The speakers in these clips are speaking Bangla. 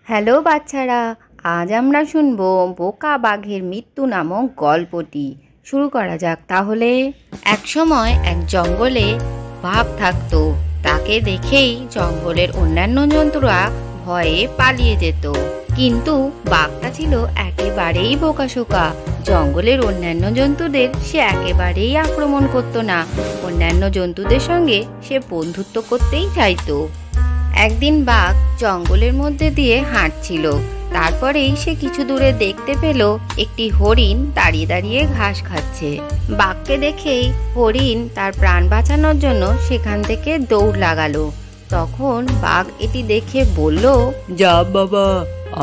হ্যালো বাচ্চারা, আজ আমরা শুনবো বোকা বাঘের মৃত্যু নামক গল্পটি। শুরু করা যাক তাহলে। এক সময় এক জঙ্গলে বাঘ থাকতো। তাকে দেখেই জঙ্গলের অন্যান্য জন্তুরা ভয়ে পালিয়ে যেত। কিন্তু বাঘটা ছিল একেবারেই বোকাশোকা। জঙ্গলের অন্যান্য জন্তুদের সে একেবারেই আক্রমণ করতো না। অন্যান্য জন্তুদের সঙ্গে সে বন্ধুত্ব করতেই চাইতো। একদিন বাঘ জঙ্গলের মধ্যে দিয়ে হাঁটছিল। তারপরেই সে কিছু দূরে দেখতে পেল একটি হরিণ দাঁড়িয়ে দাঁড়িয়ে ঘাস খাচ্ছে। বাঘকে দেখেই হরিণ তার প্রাণ বাঁচানোর জন্য সেখান থেকে দৌড় লাগালো। তখন বাঘ এটি দেখে বলল, যা বাবা,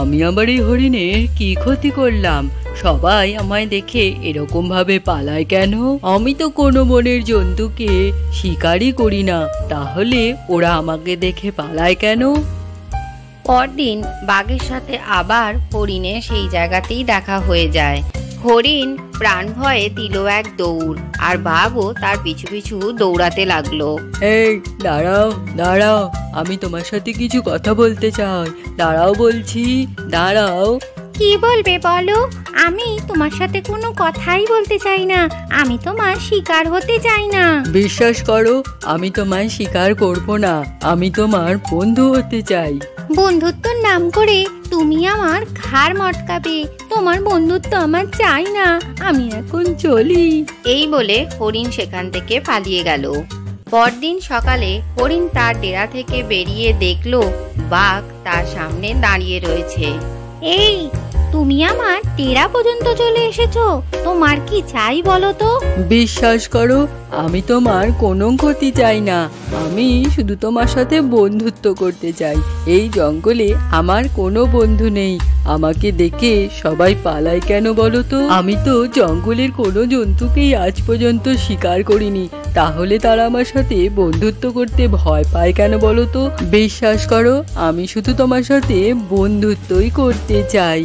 আমি আমার এই হরিণের কি ক্ষতি করলাম? সবাই আমায় দেখে এরকম ভাবে পালায় কেন? আমি তো কোনো বনের জন্তুকে শিকারই করি না, তাহলে ওরা আমাকে দেখে পালায় কেন? পরদিন বাঘের সাথে আবার হরিণের সেই জায়গাতেই দেখা হয়ে যায়। হরিণ প্রাণ ভয়ে দিল এক দৌড়, আর বাঘও তার পিছু পিছু দৌড়াতে লাগলো। এই দাঁড়াও দাঁড়াও, আমি তোমার সাথে কিছু কথা বলতে চাই। দাঁড়াও বলছি, দাঁড়াও। কি বলবে বলো? আমি তোমার সাথে কোনো কথাই বলতে চাই না। আমি তোমার শিকার হতে চাই না। বিশ্বাস করো, আমি তোমায় শিকার করব না, আমি তোমার বন্ধু হতে চাই। বন্ধুত্বর নাম করে তুমি আমার ঘাড় মটকাবে। তোমার বন্ধুত্ব আমার চাই না। আমি এখন চলি। এই বলে হরিণ সেখান থেকে পালিয়ে গেল। পরদিন সকালে হরিণ তার ডেরা থেকে বেরিয়ে দেখলো বাঘ তার সামনে দাঁড়িয়ে রয়েছে। এই, তুমি আমার ডেরা পর্যন্ত চলে এসেছো। তোমার কি চাই বলো তো? বিশ্বাস করো, আমি তোমার কোনো ক্ষতি চাই না। আমি শুধু তোমার সাথে বন্ধুত্ব করতে চাই। এই জঙ্গলে আমার কোনো বন্ধু নেই। আমাকে দেখে সবাই পালায় কেন বলো তো? আমি তো জঙ্গলের কোনো জন্তুকেই আজ পর্যন্ত শিকার করিনি, তাহলে তারা আমার সাথে বন্ধুত্ব করতে ভয় পায় কেন বলো তো? বিশ্বাস করো, আমি শুধু তোমার সাথে বন্ধুত্বই করতে চাই।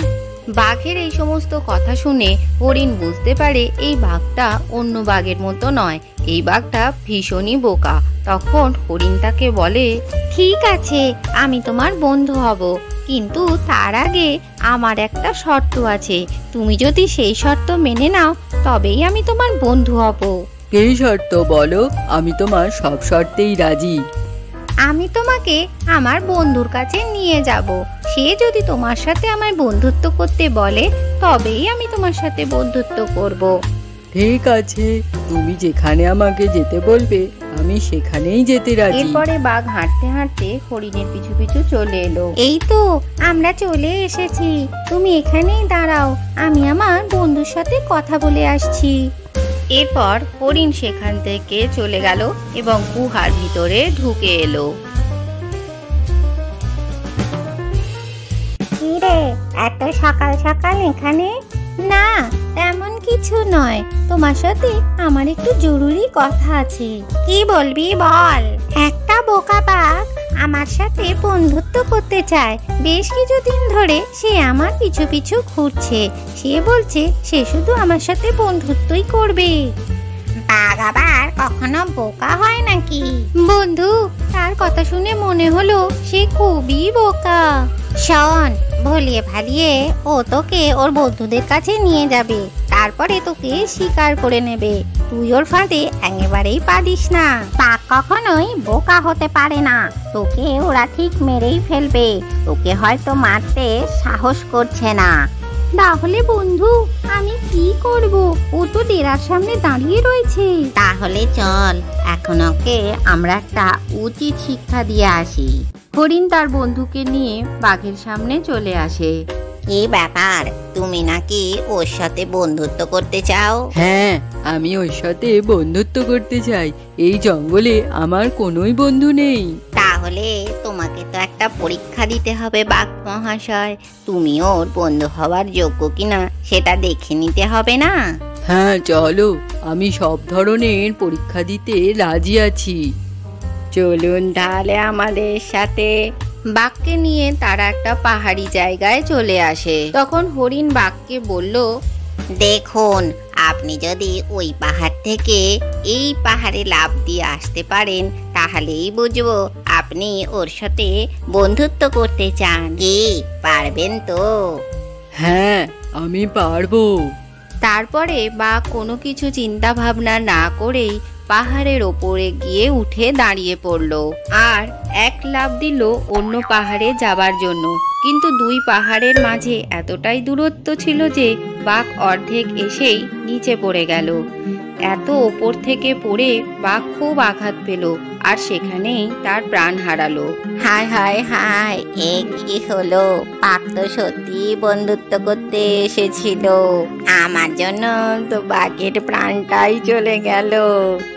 বাঘের এই সমস্ত কথা শুনে হরিণ বুঝতে পারে এই বাঘটা অন্য বাঘের মতো নয়। এই বাঘটা ভীষণই বোকা। তখন হরিণ তাকে বলে, ঠিক আছে, আমি তোমার বন্ধু হব, কিন্তু তার আগে আমার একটা শর্ত আছে। তুমি যদি সেই শর্ত মেনে নাও তবেই আমি তোমার বন্ধু হব। এই শর্ত বলো, আমি তোমার সব শর্তেই রাজি। আমি তোমাকে আমার বন্ধুর কাছে নিয়ে যাব। সে যদি তোমার সাথে আমার বন্ধুত্ব করতে বলে তবেই আমি তোমার সাথে বন্ধুত্ব করব। ঠিক আছে, তুমি যেখানে আমাকে যেতে বলবে আমি সেখানেই যেতে রাজি। এরপরে বাঘ হাঁটতে হাঁটতে হরিণের পিছু পিছু চলে এলো। এই তো আমরা চলে এসেছি, তুমি এখানেই দাঁড়াও, আমি আমার বন্ধুর সাথে কথা বলে আসছি। এরপর হরিণ সেখান থেকে চলে গেল এবং গুহার ভিতরে ঢুকে এলো। কি রে, এত সকাল সকাল এখানে? না, তেমন কিছু নয়, তোমার সাথে আমার একটু জরুরি কথা আছে। কি বলবি বল। একটা বোকা বাঘ আমার সাথে বন্ধুত্ব করতে চায়। বেশ কিছুদিন ধরে সে আমার পিছু পিছু ঘুরছে। সে বলছে সে শুধু আমার সাথে বন্ধুত্বই করবে। বাঘ আবার কখনো বোকা হয় নাকি? বন্ধু, তার কথা শুনে মনে হলো সে খুবই বোকা। শোন, ভুলিয়ে ভালিয়ে ও তোকে ওর বন্ধুদের কাছে নিয়ে যাবে, তারপরে তোকে শিকার করে নেবে। তুই ওর ফাঁদে একেবারেই পারিস না। বাঘ কখনোই বোকা হতে পারে না। তোকে ওরা ঠিক মেরেই ফেলবে। তোকে হয়তো মারতে সাহস করছে না। তাহলে বন্ধু, আমি কি করব? ও তো ডেরার সামনে দাঁড়িয়ে রয়েছে। তাহলে চল, এখন ওকে আমরা একটা উচিত শিক্ষা দিয়ে আসি। হরিণ তার বন্ধুকে নিয়ে বাঘের সামনে চলে আসে। কি ব্যাপার, তুমি নাকি ওর সাথে বন্ধুত্ব করতে চাও? হ্যাঁ, আমি ওর সাথে বন্ধুত্ব করতে চাই। এই জঙ্গলে আমার কোনোই বন্ধু নেই। তাহলে তোমাকে তো একটা পরীক্ষা দিতে হবে বাঘ মহাশয়। তুমি ওর বন্ধু হওয়ার যোগ্য কিনা সেটা দেখে নিতে হবে না? হ্যাঁ চলো, আমি সব ধরনের পরীক্ষা দিতে রাজি আছি। চলুন তাহলে আমাদের সাথে। বাঘকে নিয়ে তারা একটা পাহাড়ি জায়গায় চলে আসে। তখন হরিণ বাঘকে বলল, দেখুন, আপনি যদি ওই পাহাড় থেকে এই পাহাড়ে লাফ দিয়ে আসতে পারেন, তাহলেই বুঝবো আপনি ওর সাথে বন্ধুত্ব করতে চান। কি পারবেন তো? হ্যাঁ, আমি পারবো। তারপরে বাঘ কোনো কিছু চিন্তা ভাবনা না করেই পাহাড়ের ওপরে গিয়ে উঠে দাঁড়িয়ে পড়ল আর এক লাফ দিল অন্য পাহাড়ে যাবার জন্য। কিন্তু দুই পাহাড়ের মাঝে এতটাই দূরত্ব ছিল যে বাঘ অর্ধেক এসেই নিচে পড়ে গেল। এত ওপর থেকে পড়ে বাঘ খুব আঘাত পেল আর সেখানেই তার প্রাণ হারালো। হায় হায় হায়, এ কি হলো? বাঘ তো সত্যি বন্ধুত্ব করতে এসেছিল, আমার জন্য তো বাঘের প্রাণটাই চলে গেল।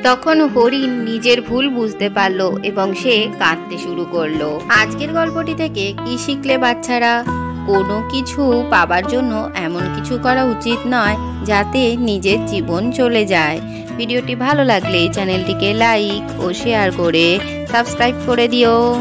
তখন হরিণ নিজের ভুল বুঝতে পারলো এবং সে কাঁদতে শুরু করলো। আজকের গল্পটি থেকে কি শিখলে বাচ্চারা? কোনো কিছু পাবার জন্য এমন কিছু করা উচিত নয় যাতে নিজের জীবন চলে যায়। ভিডিওটি ভালো লাগলে চ্যানেলটিকে লাইক ও শেয়ার করে সাবস্ক্রাইব করে দিও।